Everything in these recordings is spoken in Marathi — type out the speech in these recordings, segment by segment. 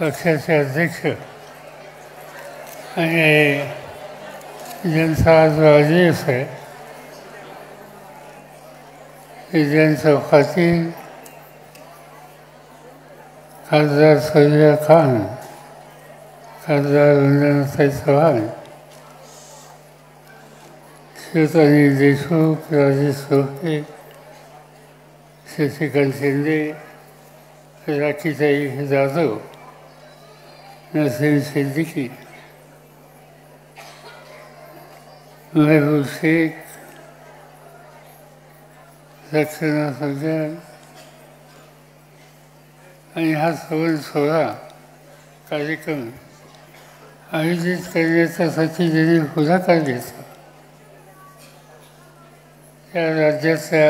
पक्षाचे अध्यक्ष आणि ज्यांचा आज वाढदिवस आहे, ज्यांचं खातील खासदार सौजिया खान, खासदार वंदनाताई चव्हाण, शिवतानी देशमुख, राजेश टोपे, शशिकांत शिंदे, राखीताई जाधव, नसीम सिद्दीकी, महबूब शेख, रक्षणा सज्जन आणि हा सोहळा कार्यक्रम आयोजित करण्यासाठी ज्यांनी पुढाकार घेतला त्या राज्याच्या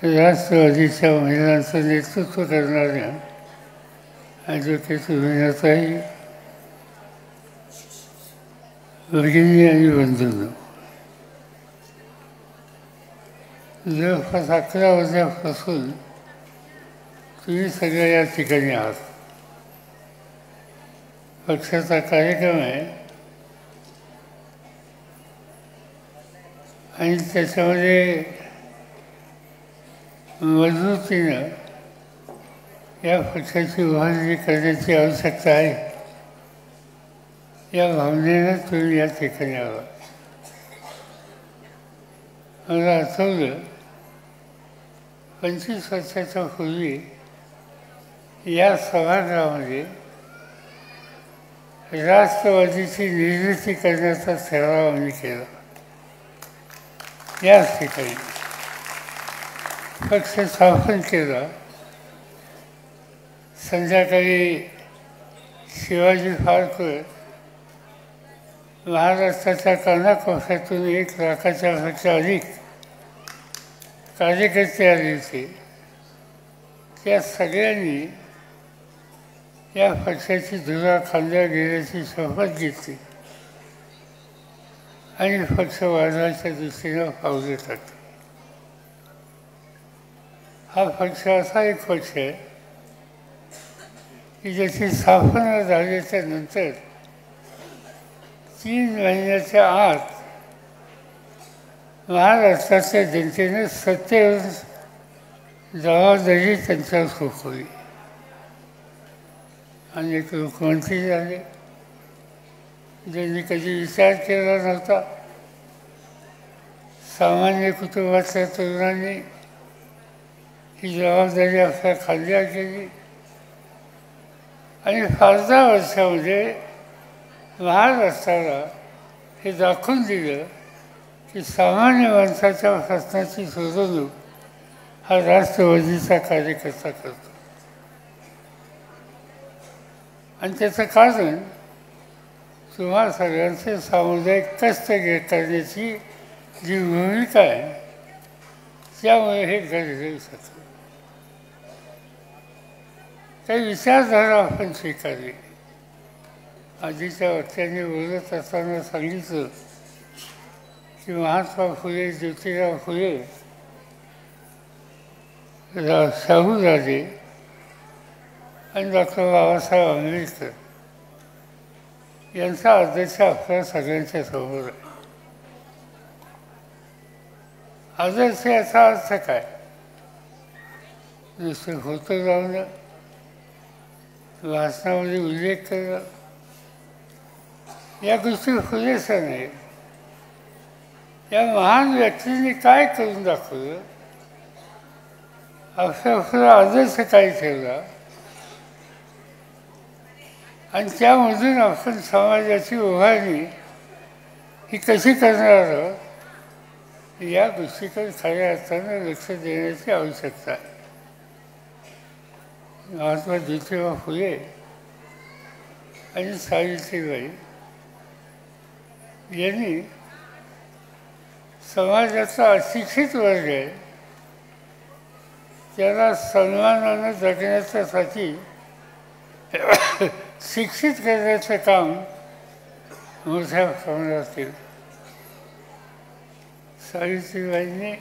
राष्ट्रवादीच्या महिलांचं नेतृत्व करणाऱ्या ॲडव्होकेट मीनाताई, भगिनी आणि बंधूंनो, जवळपास 11 वाजल्यापासून तुम्ही सगळ्या या ठिकाणी आहात. पक्षाचा कार्यक्रम आहे आणि त्याच्यामध्ये मजबूतीनं या पक्षाची उभारणी करण्याची आवश्यकता आहे, या भावनेनं तुम्ही या ठिकाणी आहात. मला आठवलं 25 वर्षाच्या पूर्वी या सभागृहामध्ये राष्ट्रवादीची निर्मिती करण्याचा ठराव आम्ही केला. याच ठिकाणी पक्ष स्थापन केला. संध्याकाळी शिवाजी पार्कवर महाराष्ट्राच्या कानाकोपऱ्यातून 1 लाखाच्यापेक्षा अधिक कार्यकर्ते आले होते. त्या सगळ्यांनी या पक्षाची धुरा खांद्यावर घेण्याची शपथ घेतली आणि पक्ष वाढवायच्या दृष्टीनं पावले टाकली. हा पक्ष असा एक पक्ष आहे की ज्याची स्थापना झाल्याच्या नंतर 3 महिन्याच्या आत महाराष्ट्राच्या जनतेने सत्तेवर जबाबदारी त्यांच्यावर सोपवली. अनेक मुख्यमंत्री झाले ज्यांनी कधी विचार केला नव्हता. सामान्य कुटुंबातल्या तरुणांनी ही जबाबदारी आपल्या खांद्यावर केली आणि 5-10 वर्षामध्ये महाराष्ट्राला हे दाखवून दिलं की सामान्य माणसाच्या प्रश्नाची सोडवणूक हा राष्ट्रवादीचा कार्यकर्ता करतो. आणि त्याचं कारण तुम्हा सगळ्यांचे सामुदायिक कष्ट करण्याची जी भूमिका आहे त्यामुळे हे घडू शकतं. काही विचारधारा आपण स्वीकारली. आधीच्या वक्त्यांनी बोलत असताना सांगितलं की महात्मा फुले, ज्योतिराव फुले, शाहूराजे आणि डॉक्टर बाबासाहेब आंबेडकर यांचा आदर्श आपल्या सगळ्यांच्या समोर आहे. आदर्श याचा अर्थ काय? नुसतं फोटो लावणं, भाषणामध्ये उल्लेख करणं या गोष्टी पुरेशा नाहीत. या महान व्यक्तींनी काय करून दाखवलं, आपला आदर्श काय ठेवला आणि त्यामधून आपण समाजाची उभारणी ही कशी करणार आहोत या गोष्टीकडे खऱ्या अर्थानं लक्ष देण्याची आवश्यकता आहे. महात्मा ज्योतिबा फुले आणि सावित्रीबाई यांनी समाजाचा अशिक्षित वर्ग आहे त्याला सन्मानानं जगण्याच्यासाठी शिक्षित करण्याचं काम मोठ्या प्रमाणात केलं. सावित्रीबाईंनी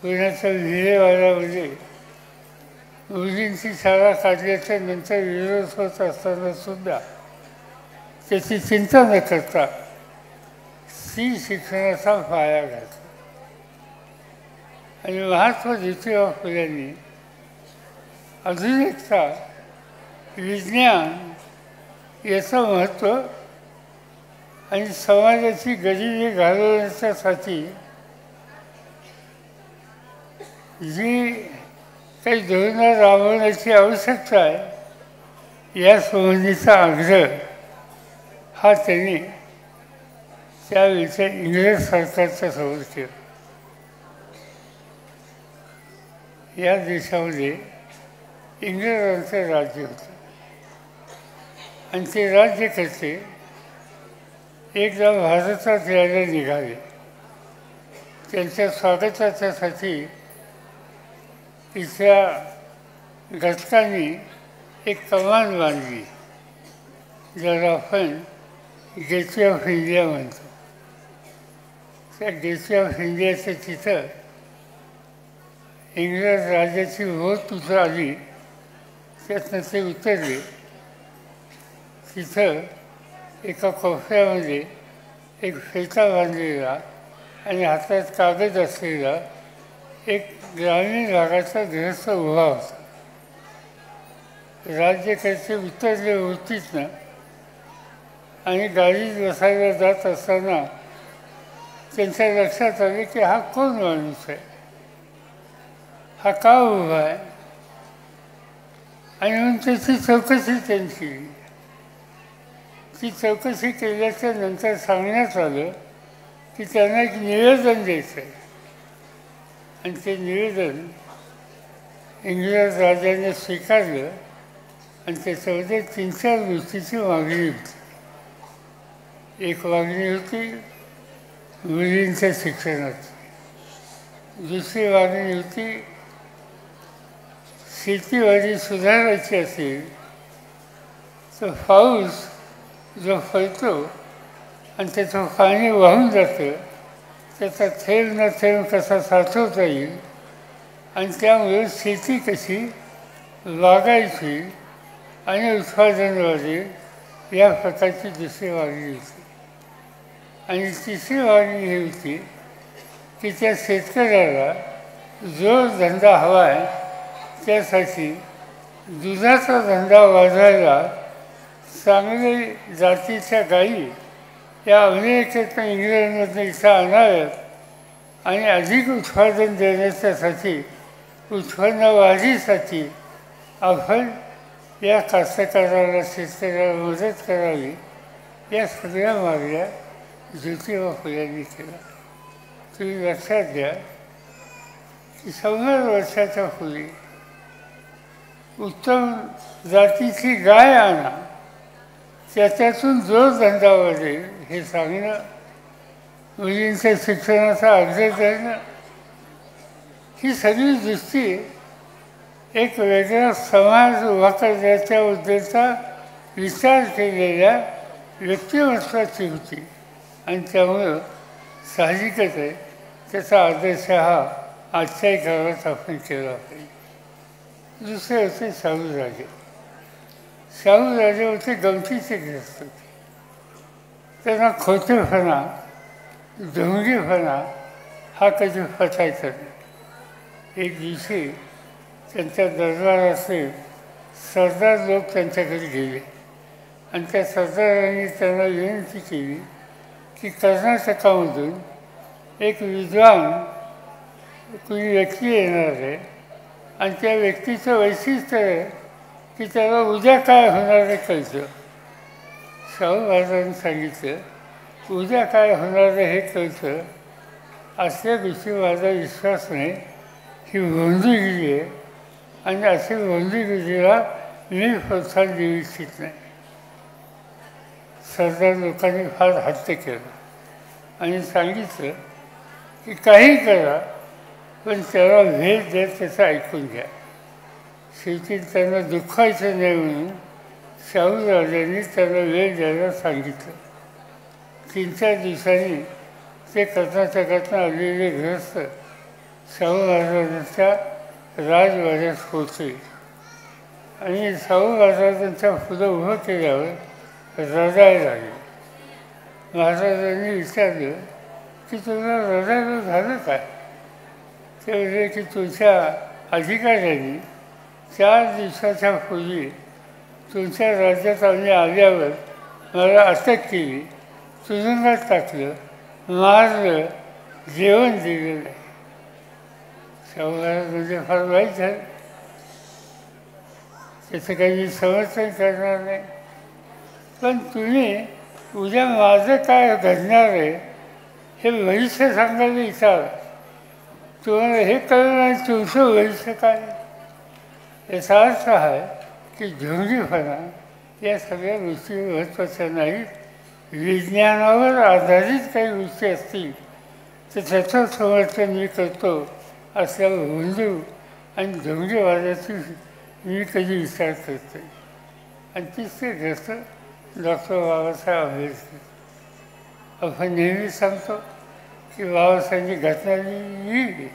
पुण्याच्या विहिरेवाड्यामध्ये मुलींची शाळा काढल्याच्या नंतर विरोध होत असताना सुद्धा त्याची चिंता न करता स्त्री शिक्षणाचा पाया घातला. आणि महात्मा ज्योतिबा फुल्यांनी आधुनिकता, विज्ञान याचं महत्त्व आणि समाजाची गरिबी घालवण्यासाठी जी काही धोरणं राबवण्याची आवश्यकता आहे यासंबंधीचा आग्रह हा त्यांनी त्यावेळेच्या इंग्रज सरकारच्या समोर केला. या देशामध्ये इंग्रजांचं राज्य होतं आणि ते राज्यकर्ते एकदा भारतात यायला निघाले. त्यांच्या स्वागताच्यासाठी इथल्या घटकांनी एक कमान बांधली ज्याला आपण गेटवे ऑफ इंडिया म्हणतो. त्या गेटवे ऑफ इंडियाच्या तिथं इंग्रज राजाची बोट तिथं आली, त्यातनं ते उतरले. तिथं एका कोपऱ्यामध्ये एक फेटा बांधलेला आणि हातात कागद असलेला एक ग्रामीण भागाचा गृहस्थ उभा होता. राज्यकर्ते उतरले होतीच आणि गाडीत बसायला जात असताना त्यांच्या लक्षात आले की हा कोण माणूस आहे, हा का उभा आहे, आणि म्हणून त्याची चौकशी त्यांची केली. ती चौकशी केल्याच्या नंतर सांगण्यात आलं की त्यांना एक निवेदन द्यायचं आहे आणि ते निवेदन इंग्रज राजाने स्वीकारलं आणि त्याच्यामध्ये 3-4 गोष्टीची मागणी होती. एक मागणी होती मुलींच्या शिक्षणाची, दुसरी मागणी होती शेतीवाडी सुधारायची असेल तर पाऊस जो पडतो आणि त्याचं पाणी वाहून जातं त्याचा थेंब न थेंब कसा साठवता येईल आणि त्यामुळे शेती कशी वागायची आणि उत्पादन वाढेल या प्रकारची दुसरी मागणी होती. आणि तिसरी मागणी ही होती की त्या शेतकऱ्याला जो धंदा हवा आहे त्यासाठी दुधाचा धंदा वाढवायला चांगल्या जातीच्या गायी या अमेरिकेतून इंग्लंडमधून इथं आणाव्यात आणि अधिक उत्पादन देण्याच्यासाठी उत्पन्न वाढीसाठी आपण या कास्तकाराला शेतकऱ्याला मदत करावी. या सगळ्या मागण्या ज्योतिबा फुल्यांनी केल्या. तुम्ही लक्षात घ्या की 100 वर्षाच्या पूर्वी उत्तम जातीची गाय आणा, त्याच्यातून जो धंदा वाढेल हे सांगणं, मुलींच्या शिक्षणाचा आग्रह करणं, ही सगळी दृष्टी एक वेगळा समाज उभा करण्याच्याबद्दलचा विचार केलेल्या व्यक्तिमत्वाची होती. आणि त्यामुळं साहजिकच आहे त्याचा आदर्श हा आजच्याही काळात आपण केला पाहिजे. दुसरे होते शाहूराजे. शाहूराजे होते गमतीचे ग्रस्त होते. त्यांना खोटेपणा, ढोंगीपणा हा कधी पचायचा नाही. एक दिवशी त्यांच्या दरबाराचे सरदार लोक त्यांच्याकडे गेले आणि त्या सरदारांनी त्यांना विनंती केली की कर्नाटकामधून एक विद्वान कोणी व्यक्ती येणार आहे आणि त्या व्यक्तीचं वैशिष्ट्य आहे की त्याला उद्या काय होणार आहे कळतं. शाहू महाराजांनी सांगितलं उद्या काय होणार आहे हे कळतं, असल्या गोष्टी माझा विश्वास नाही, ही भोंदूगिरी आहे आणि अशी भोंदूगिरीला मी प्रोत्साहन देऊ इच्छित नाही. सरदार लोकांनी फार हट्ट केलं आणि सांगितलं की काही करा पण त्याला भेट द्या, त्याचं ऐकून घ्या. शेवटी त्यांना दुःखायचं नाही म्हणून शाहूराजांनी त्यांना वेळ द्यायला सांगितलं. 3-4 दिवसांनी ते कर्नाटकातून आलेले गृहस्थ शाहू महाराजांच्या राजवाड्यात पोचले. आणि शाहू महाराजांच्या पुढं उभं केल्यावर रडायला लागले. महाराजांनी विचारलं की तुला रडायला झालं काय? ते म्हणजे की तुमच्या अधिकाऱ्यांनी 4 दिवसाच्या पूर्वी तुमच्या राज्यात आम्ही आल्यावर मला अटक केली, तुरुंगात टाकलं, मारलं, जेवण दिलं नाही. शाहू महाराज म्हणजे फार वाईट झालं. त्याचं काही मी समर्थन करणार नाही. पण तुम्ही उद्या माझं काय घडणार आहे हे भविष्य सांगायला विचार. तुम्हाला हे कळलं नाही तुमचं भविष्य काय. याचा अर्थ आहे की ढोंगीपणा या सगळ्या गोष्टी महत्त्वाच्या नाहीत. विज्ञानावर आधारित काही गोष्टी असतील तर त्याचं समर्थन मी करतो असल्या हुंदू आणि ढोंगीवादाची मी कधी विचार करते. आणि तिसरे ग्रस्त डॉक्टर बाबासाहेब आंबेडकर. आपण नेहमी सांगतो की बाबासाहेबांनी घटना लिहिली,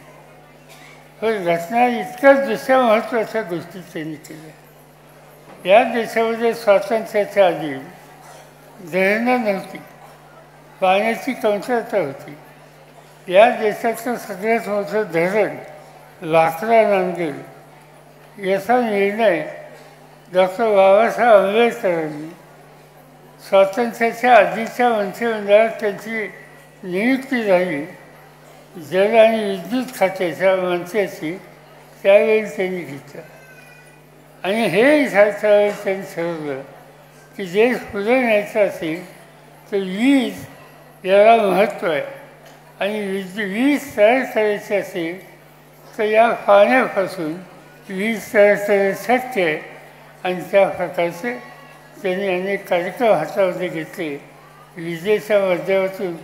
पण घटना इतक्याच दुसऱ्या महत्त्वाच्या गोष्टी त्यांनी केल्या. या देशामध्ये स्वातंत्र्याच्या आधी धरणं नव्हती, पाण्याची कमतरता होती. या देशाचं सगळ्यात मोठं धरण लाकडा नांदेड याचा निर्णय डॉक्टर बाबासाहेब आंबेडकरांनी स्वातंत्र्याच्या आधीच्या मंत्रिमंडळात त्यांची नियुक्ती झाली जल आणि विद्युत खात्याच्या मंत्र्याची, त्यावेळी त्यांनी घेतलं. आणि हे त्यावेळी त्यांनी ठरवलं की देश पुढे न्यायचा असेल तर वीज याला महत्त्व आहे आणि वीज तयार करायची असेल तर या पाण्यापासून वीज तयार करणं शक्य आहे. आणि त्या प्रकारचे त्यांनी अनेक कार्यक्रम हातामध्ये घेतले. विजेच्या माध्यमातून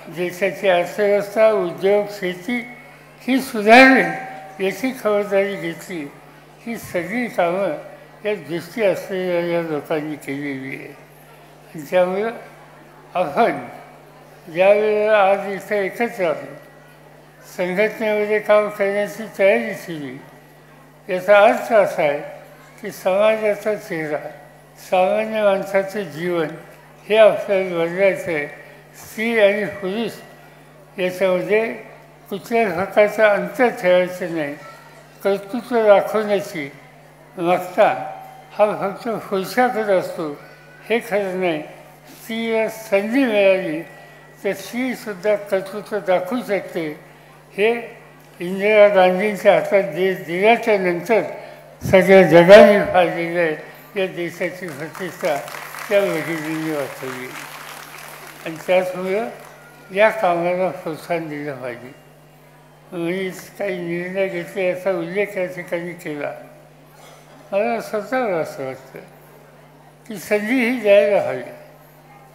देशाची अर्थव्यवस्था, उद्योग, शेती ही सुधारेल याची खबरदारी घेतली. ही सगळी कामं या दृष्टी असलेल्या या लोकांनी केलेली आहे. आणि त्यामुळं आपण ज्यावेळेला आज इथं एकत्र आलो, संघटनेमध्ये काम करण्याची तयारी केली, याचा अर्थ असा आहे की समाजाचा चेहरा, सामान्य माणसाचं जीवन हे आपल्याला बदलायचं आहे. स्त्री आणि पुरुष याच्यामध्ये कुठल्याच प्रकारचं अंतर ठेवायचं नाही. कर्तृत्व दाखवण्याची मागता हा फक्त पुरुषाकडे असतो हे खरं नाही. स्त्रीला संधी मिळाली तर स्त्रीसुद्धा कर्तृत्व दाखवू शकते. हे इंदिरा गांधींच्या हातात देश दिल्याच्या नंतर सगळ्या जगाने पाहिलेलं आहे. या देशाची प्रतिष्ठा त्या भगिनींनी वाचवली आणि त्याचमुळं या कामाला प्रोत्साहन दिलं पाहिजे. मी काही निर्णय घेतले याचा उल्लेख या ठिकाणी केला. मला स्वतःला असं वाटतं की संधी ही द्यायला हवी.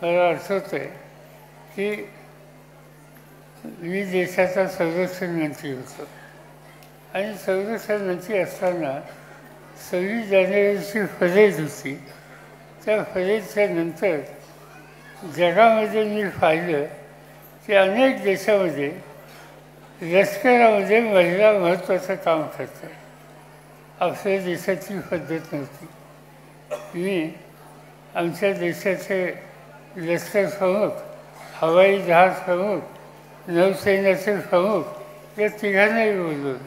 मला आठवतं आहे की मी देशाचा संरक्षण मंत्री होतो आणि संरक्षण मंत्री असताना 26 जानेवारीची परेड होती. त्या परेडच्या नंतर जगामध्ये मी पाहिलं की अनेक देशामध्ये लष्करामध्ये महिला महत्त्वाचं काम करतात. आपल्या देशाची पद्धत नव्हती. मी आमच्या देशाचे लष्कर प्रमुख, हवाई जहाज प्रमुख, नौसैन्याचे प्रमुख या तिघांनाही बोलवलं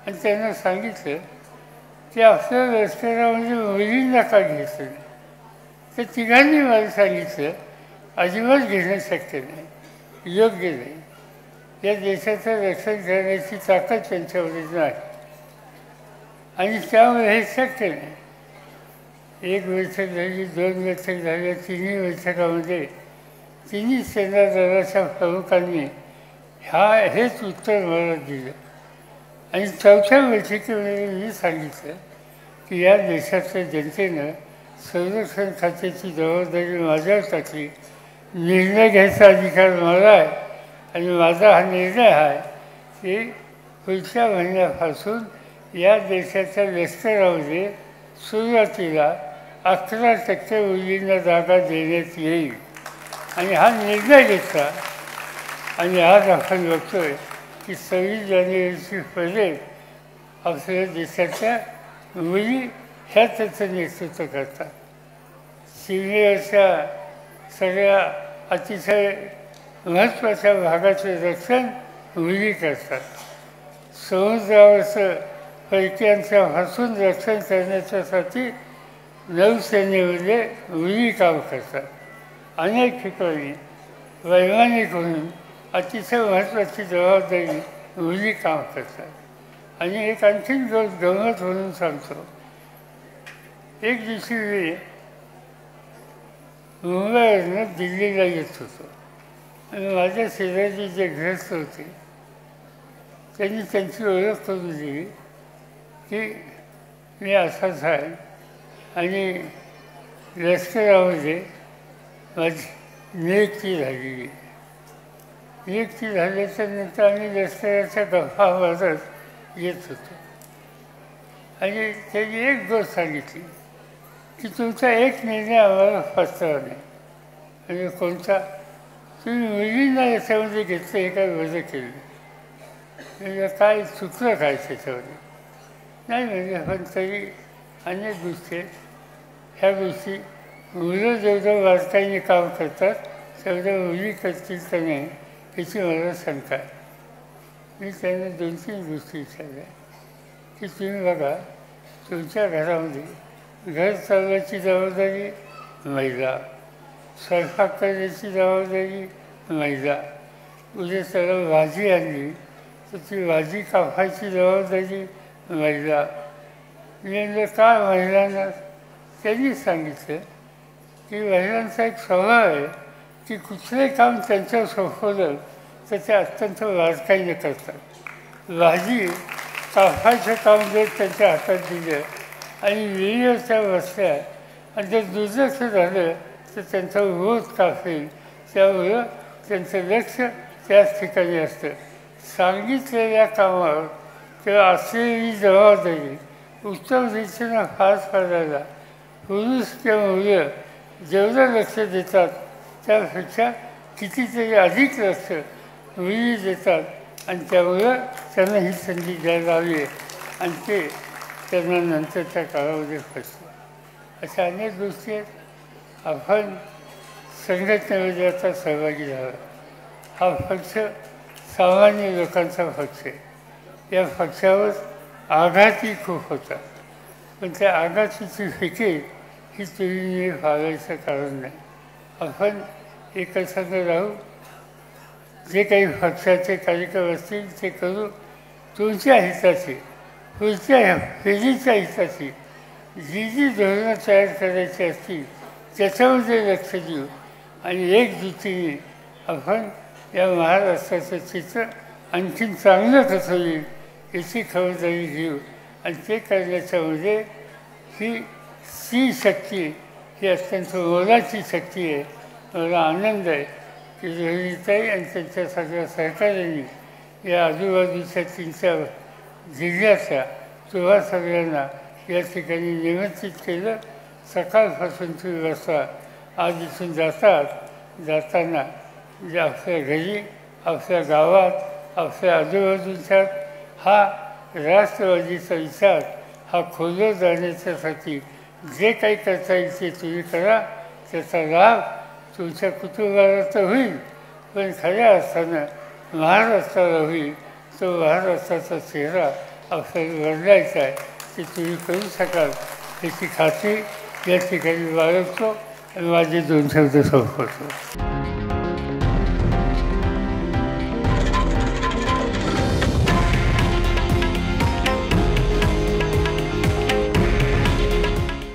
आणि त्यांना सांगितलं की आपल्या लष्करामध्ये मुलींना का घ्यायचं नाही. त्या तिघांनी मला सांगितलं अजिबात घेणं शक्य नाही, योग्य नाही. या देशाचं रक्षण करण्याची ताकद त्यांच्यामध्ये नाही आणि त्यामुळे हे शक्य नाही. एक बैठक झाली, 2 बैठक झाल्या, 3ही बैठकामध्ये तिन्ही सेना दलाच्या प्रमुखांनी हेच उत्तर मला दिलं. आणि 4थ्या बैठकीमध्ये मी सांगितलं की या देशातल्या जनतेनं संरक्षण खात्याची जबाबदारी माझ्यावर टाकली. निर्णय घ्यायचा अधिकार मला आहे आणि माझा हा निर्णय आहे की पुढच्या महिन्यापासून या देशाच्या लष्करामध्ये सुरुवातीला 11% मुलींना जागा देण्यात येईल. आणि हा निर्णय घेतला आणि आज आपण बघतोय की 26 जानेवारीची परेड आपल्या देशाच्या मुली ह्या त्याचं नेतृत्व करतात. सीमेवरच्या सगळ्या अतिशय महत्त्वाच्या भागाचे रक्षण मुली करतात. समुद्रावरचं परकीयांच्यापासून रक्षण करण्याच्यासाठी नौसेनेमध्ये मुली काम करतात. अनेक ठिकाणी वैमानिक म्हणून अतिशय महत्त्वाची जबाबदारी मुली काम करतात. आणि एक आणखीन गंमत म्हणून सांगतो. एक दिवशी मी मुंबईवरनं दिल्लीला येत होतो आणि माझ्या शेजारी जे गृहस्थ होते त्यांनी त्यांची ओळख करून दिली की मी असाच आहे आणि लष्करामध्ये माझी नियुक्ती झालेली. नियुक्ती झाल्याच्या नंतर आम्ही लष्कराच्या गप्पा मारत येत होतो आणि त्यांनी एक गोष्ट सांगितली की तुमचा एक निर्णय आम्हाला पचला नाही. म्हणजे कोणता? तुम्ही मुलींना याच्यामध्ये घेतलं हे काय वजन केलं म्हणजे काय चुकलं काय त्याच्यामध्ये? नाही म्हणजे पण तरी अनेक गोष्टी आहेत. ह्या गोष्टी मुलं जेवढं बारकाईने काम करतात तेवढं मुली करतील का नाही याची मला शंका आहे. मी त्यांना 2-3 गोष्टी विचारल्या की तुम्ही बघा तुमच्या घरामध्ये घर चालवायची जबाबदारी महिला, स्वयंपाक करण्याची जबाबदारी महिला, उद्या त्याला भाजी आणली तर ती भाजी कापायची जबाबदारी महिला. म्हणजे काय महिलांना त्यांनी सांगितलं की महिलांचा एक स्वभाव आहे की कुठलंही काम त्यांच्यावर सोपवलं तर ते अत्यंत बारकाईने करतात. भाजी कापायचं काम जर त्यांच्या हातात दिलं आणि वेळीवर त्या बसल्या आणि जर दुर्लक्ष झालं तर त्यांचा रोज कापेल. त्यामुळं त्यांचं लक्ष त्याच ठिकाणी असतं. सांगितलेल्या कामावर किंवा असलेली जबाबदारी उत्तम रीतीनं पार पाडायला पुरुष किंवा मुलं जेवढं लक्ष देतात त्यापेक्षा कितीतरी अधिक लक्ष मुली देतात आणि त्यामुळं त्यांना ही संधी द्यायला हवी आहे आणि ते त्यांना नंतरच्या काळामध्ये फसतं. अशा अनेक गोष्टी आहेत. आपण संघटनेमध्ये आता सहभागी झाला. हा पक्ष सामान्य लोकांचा पक्ष आहे. या पक्षावर आघाती खूप होतात पण त्या आघातीची फिकीर ही तुम्ही फागायचं कारण नाही. आपण एकसंघ राहू. जे काही पक्षाचे कार्यक्रम असतील ते करू. तुमच्या हिताची पुढच्या पिढीच्या हिताची जी धोरणं तयार करायची असतील त्याच्यामध्ये लक्ष देऊ आणि एकजुटीने आपण या महाराष्ट्राचं चित्र आणखीन चांगलं कसं येईल याची खबरदारी घेऊ आणि ते करण्याच्यामध्ये ही स्त्री शक्ती ही अत्यंत मोलाची शक्ती आहे. मला आनंद आहे की रोहिणीताई आणि त्यांच्या सगळ्या सहकार्यांनी या आजूबाजूच्या 3-4 जिल्ह्याच्या तुम्हा सगळ्यांना या ठिकाणी निमंत्रित केलं. सकाळपासून तुम्ही बसता. आज इथून जाताना जे आपल्या घरी, आपल्या गावात, आपल्या आजूबाजूच्या हा राष्ट्रवादीचा विचार हा खोलवर जाण्याच्यासाठी जे काही करता येईल ते तुम्ही करा. त्याचा लाभ तुमच्या कुटुंबाला तर होईल पण खऱ्या अर्थानं महाराष्ट्राला होईल. तो महाराष्ट्राचा चेहरा आपल्याला बदलायचा आहे ते तुम्ही करू शकाल याची खात्री या ठिकाणी बाळगतो आणि माझे 2 शब्द संपवतो.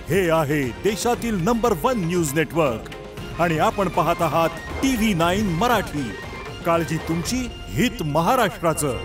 हे आहे देशातील नंबर 1 न्यूज नेटवर्क आणि आपण पाहत आहात TV9 मराठी. काळजी तुमची, हित महाराष्ट्राचं.